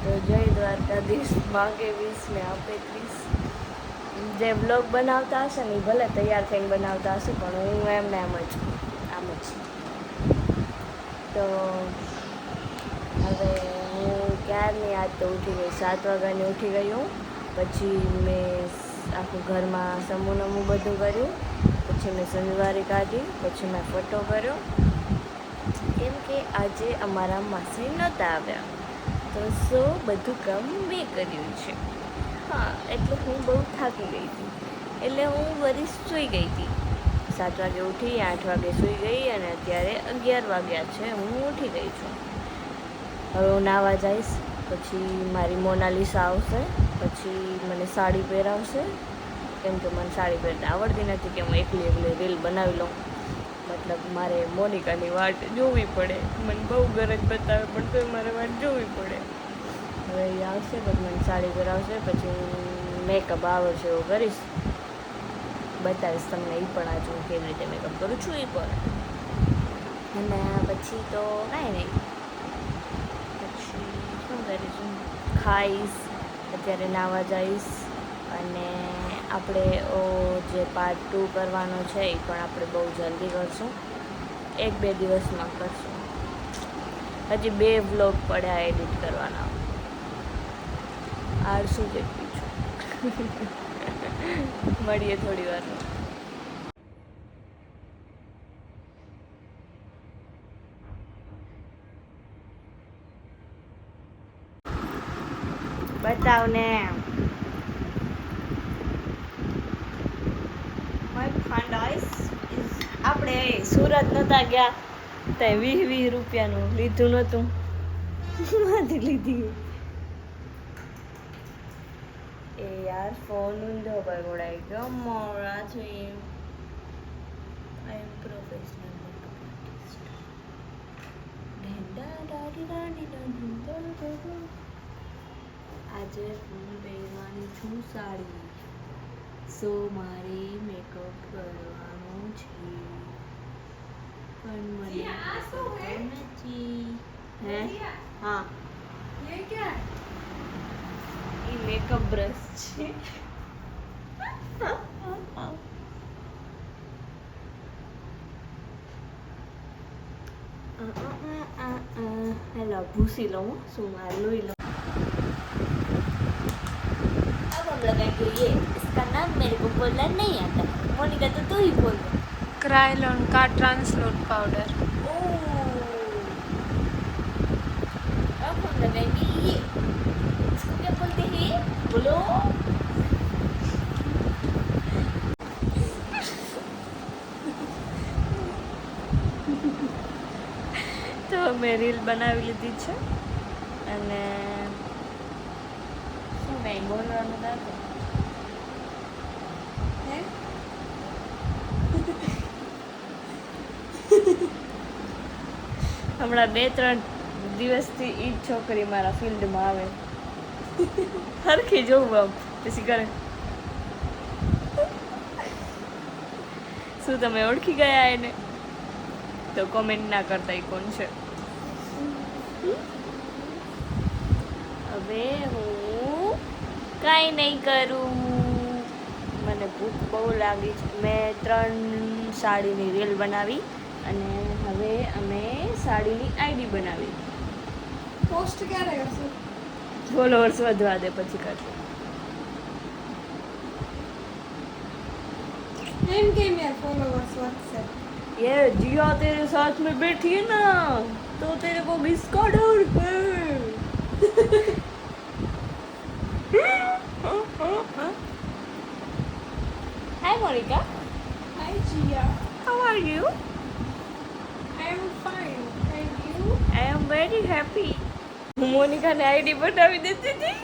તો જય દ્વારકાધીશ માગે 20 ને આપે 30. જે બ્લોગ બનાવતા હશે ને એ ભલે તૈયાર થઈને બનાવતા હશે, પણ હું એમને આમ જ. તો હવે હું ક્યારની આજ તો ઉઠી ગઈ, 7 વાગ્યાની ઉઠી ગઈ હું. પછી મેં આખું ઘરમાં સમૂહ બધું કર્યું. પછી મેં શનિવારી કાઢી, પછી મેં ફોટો કર્યો, કેમ કે આજે અમારા માસી નહોતા આવ્યા, તો બધું કામ મેં કર્યું છે. હા, એટલે હું બહુ થાકી ગઈ હતી, એટલે હું વરી સૂઈ ગઈ હતી. 7 વાગે ઉઠી, 8 વાગે સૂઈ ગઈ અને અત્યારે 11 વાગ્યા છે, હું ઉઠી ગઈ છું. હવે હું નાહવા જઈશ, પછી મારી મોનાલિસા આવશે, પછી મને સાડી પહેરાવશે, કેમ કે મને સાડી પહેરતા આવડતી નથી કે હું એકલી રીલ બનાવી લઉં. મતલબ મારે મોનિકાની વાટ જોવી પડે, મને બહુ ગરજ બતાવે પણ તો મારે વાટ જોવી પડે. હવે એ આવશે પછી મને સાડી પહેરાવશે, પછી હું મેકઅપ આવડશે એવું કરીશ, બતાવીશ તમને. એ પણ આજે હું કેવી રીતે મેકઅપ કરું છું એ પણ. અને પછી તો કાંઈ નહીં, પછી શું કરીશું, ખાઈશ, અત્યારે નાહવા જઈશ. અને આપણે જે પાર્ટ 2 કરવાનો છે એ પણ આપણે બહુ જલ્દી કરશું, 1-2 દિવસમાં કરશું. હજી 2 વ્લોગ પડ્યા એડિટ કરવાના, આળસુ જેટલી છું. મળીએ થોડી વાર. બતાવ ને. આપણે સુરત નહોતા ગયા ત્યાં 20 રૂપિયાનું લીધું નહોતું, માંથી લીધી. એ યાર ફોન ઊંધો પકડાઈ ગયો મોડા છે. આઈ એમ પ્રોફેશનલ મેકઅપ આર્ટિસ્ટ. આજે હું પહેરવાની છું સાડી, સો મારે મેકઅપ કરવાનો છે, પણ મને આવડતું નથી. હે હા, એ મેકઅપ બ્રશ છે. હેલો, ભૂસી લઉં શું મારે લોહી લઉં. अब हम लगाएंगे ये, इसका नाम मेरे को बोलना नहीं आता, मोनिका तो तू ही बोल दे. क्रायलॉन का ट्रांसलूट पाउडर. अब हम लगाएंगे ये, इसको क्या बोलते हैं बोलो. તો મેં રીલ બનાવી લીધી છે અને શું કંઈ બોલવાનું નથી. હમણાં 2-3 દિવસથી એ જ છોકરી મારા ફિલ્ડમાં આવે, હરખી જોવું આમ પછી કરે. શું તમે ઓળખી ગયા એને? તો કોમેન્ટ ના કરતા એ કોણ છે. હવે હું કાંઈ નહીં કરું, મને ભૂખ બહુ લાગી છે. મેં 3 સાડીની રીલ બનાવી અને હવે અમે સાડીની આઈડી બનાવી. પોસ્ટ ક્યારે કરશું? ફોલોઅર્સ વધવા દે પછી કરશું. एम के में फॉलोअर्स व्हाट्सएप. ये जिया तेरे साथ में बैठी है ना, तो तेरे को किसका डर है? Hi Monica. Hi Gia. How are you? I am fine. And you? I am very happy. હું મોનિકાને આઈડી બનાવી દેતી હતી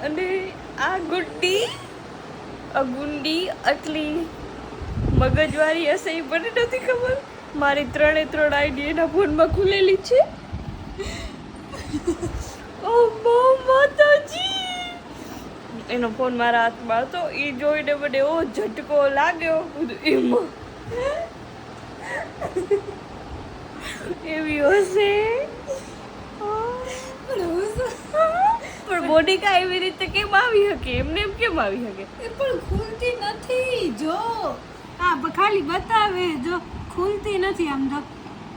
અને આ ગુંડી આટલી મગજવાળી હશે એ મને નથી ખબર. મારી 3 આઈડી એના ફોનમાં ખુલેલી છે. ઓ માતાજી, એનો ફોન મારા હાથમાં હતો, એ જોઈને મને એવો ઝટકો લાગ્યો. એમાં એવી હશે. મોનિકા એવી રીતે કેમ આવી શકે? એમને એમ કેમ આવી શકે? એ પણ ખુલતી નથી જો. ખાલી બતાવે જો ખુલતી નથી આમ તો.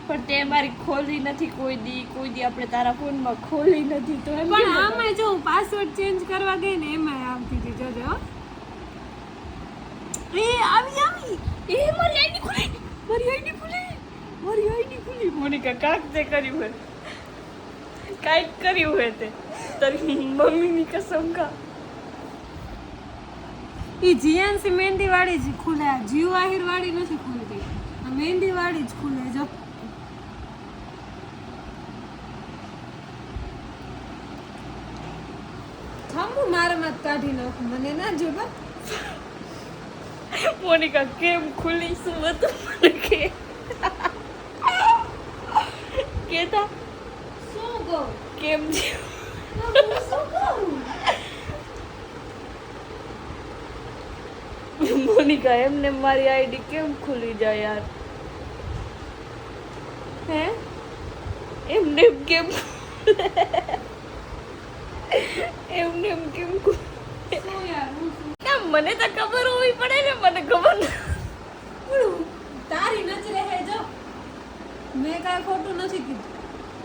પણ તે મારી ખોલી નથી કોઈ દી આપણે તારા ફોનમાં ખોલી નથી તો એમ પણ આમાં જો પાસવર્ડ ચેન્જ કરવા ગઈ ને એમાં આવતી હતી જોજો હો. એ આવી એ મારી આઈડી ખુલી મોનિકા કાક તે કર્યું હે કાંઈક કર્યું હે તે તારી મમ્મીની કસમ ખા. એ જીએનસી મહેંદી વાળી જ ખુલે, જીવ આહિર વાળી નથી ખુલતી. આ મહેંદી વાળી જ ખુલે જો. થાંભુ મારામાં જ કાઢી નાખું, મને ના જો બા. મોનિકા કેમ ખુલી શું હતું મને કેતા શું કહું કેમ છે શું કહું મોનિકા એમને મારી આઈડી કેમ ખુલી જાય યાર? હે એમને એમ કેમ એમને એમ કેમ શું યાર હું શું? ના મને તો ખબર હોવી પડે ને, મને ખબર પણ તારી નજરે હે જો. મેં કાંઈ ખોટું નથી કીધું,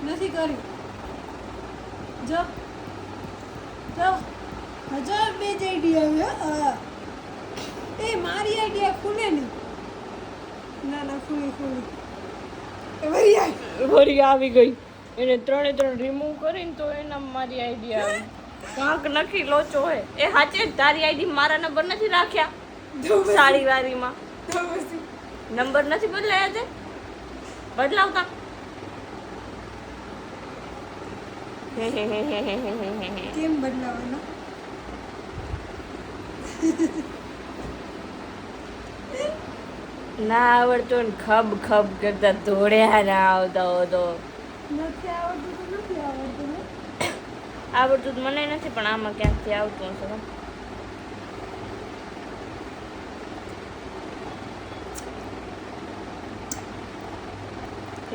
નથી કર્યું જો. જો હજો બે જ આઈડિયા એ મારી આઈડિયા ખુલે નહીં. ના ખુલી વરી આવી ગઈ. એને 3 રિમૂવ કરીને તો એના મારી આઈડી આવી. કાંક નખી લોચો હે એ હાચે જ. તારી આઈડી મારા નંબર નથી રાખ્યા સાડી વારીમાં. નંબર નથી બદલાયા તે બદલાવતા. કેમ બદલાવાનો? ના આવડતો ને ખબ કરતા દોડ્યા ના આવતા હો તો. નથી આવડતું તો નથી આવડતું ને. આવડતું તો મને નથી પણ આમાં ક્યાંકથી આવતું હશે.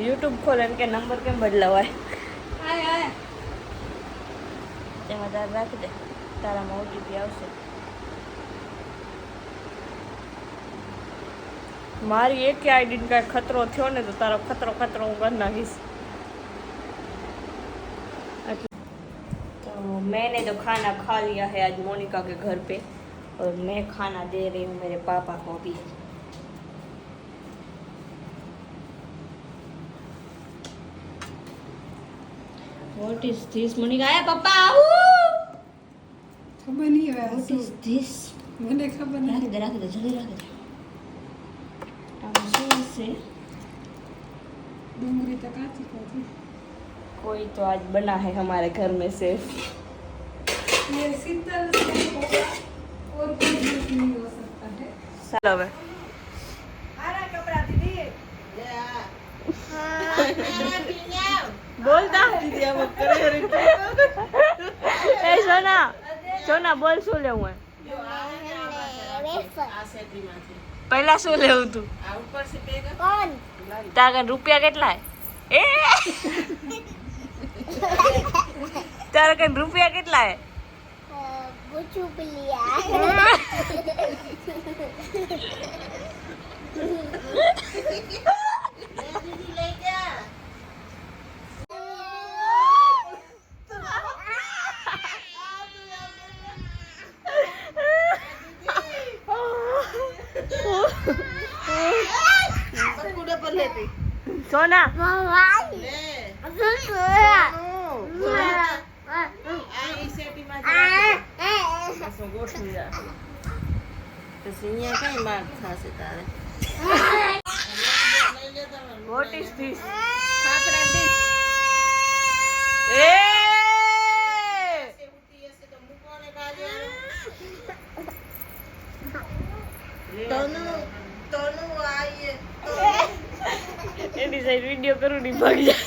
યુટ્યુબ ખોલે કે નંબર કેમ બદલાવાય? આય તેમાં તારે રાખી દે, તારામાં ઓટીપી આવશે. મારી એક આઈડી ને કાંઈ ખતરો થયો ને તો તારો ખતરો હું કરી નાખીશ. तो मैंने तो खाना खा लिया है आज मोनिका के घर पे और मैं खाना दे रही हूँ मेरे पापा को भी. What is this, Monica? Hey, Papa! ખબર નહીં હવે What is this? મને ખબર નહીં. રાખી દે જલ્દી રાખી દે. આમ શું હશે? डूंगरी तो काची कोई तो आज बना है हमारे घर में से. ये शीतल से होगा और कोई जूस नहीं हो सकता है. ચાલો હવે आरा कपड़ा दीदी બોલતા એ સોના બોલ શું લેવું હે? પહેલા શું લેવું તું? તારા રૂપિયા કેટલા હે? તારા કઈ રૂપિયા કેટલા હે? सोना What is this? Any side video કરું ની ભાગ જા.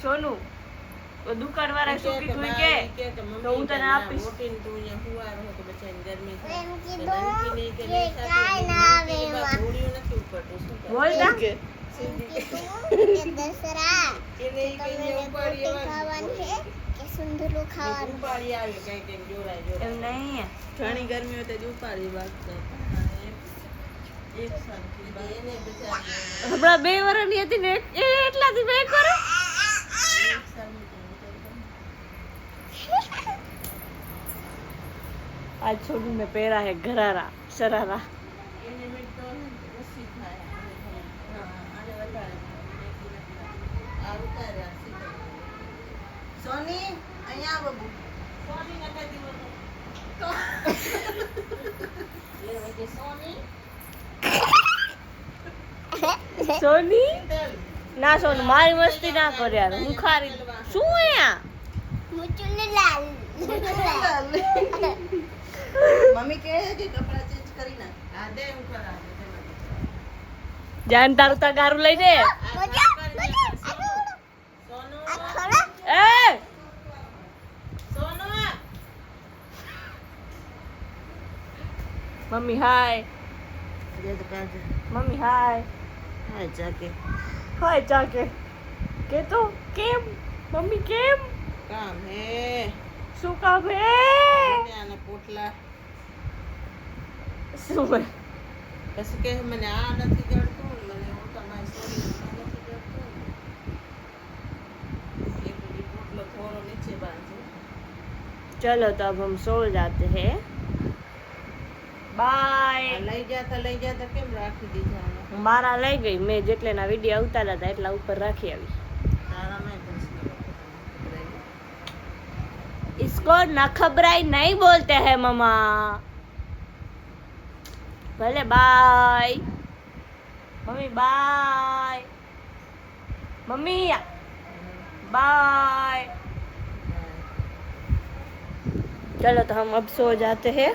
સોનુ તો દુકાન વાળા શું કીધું કે તો હું તને આપીશ. બોલતા દસરા તમે રોટી ખાવાનું છે કે સુંદરું ખાવાનું? એમ નહીં ઘણી ગરમી હોય તો જ ઉપાડી વાગતો એક સરખી બા એને બચાવી હમણાં 2 વર્ષની હતી ને એટલાથી 2 વર્ષ આજ છોડું મેં પહેરા હે ઘરારા શરારા એને મિનિટ તો ઓછી થાય આને વધારે આ ઉતાર્યા સીધા સોની અહીંયા આવ બબુ સોની નકાતી બોલો લે વગે સોની સોની તેલ ના સોનું મારી મસ્તી ના કર યાર હું ખારી શું અહીંયા મુચુલાલ મમ્મી કહે છે કે કપડા ચેન્જ કરી નાખ હા દે ઉપર આ દે જાન તારું તગારું લઈ દે સોનુ એ સોનુ મમ્મી હાય દે તો કાજે મમ્મી હાય હા જાકે હાય ચાકે કે તો કેમ મમ્મી કેમ કામ હે શું કામ હે આના પોટલા શું પછી કે મને આ નથી જડતું મને હું તમારી સોરી નથી જડતું એક પોટલો થોડો નીચે બાંધો चलो तो अब हम सो जाते हैं बाय લઈ જાતા કેમ રાખી દીધા મારા લઈ ગઈ મેં જેટલેના વિડીયો ઉતાર્યા હતા એટલા ઉપર રાખી આવી તારા મેં इसको ना खबराई नहीं बोलते हैं मम्मा भले बाय मम्मी बाय मम्मी बाय चलो तो हम अब सो जाते हैं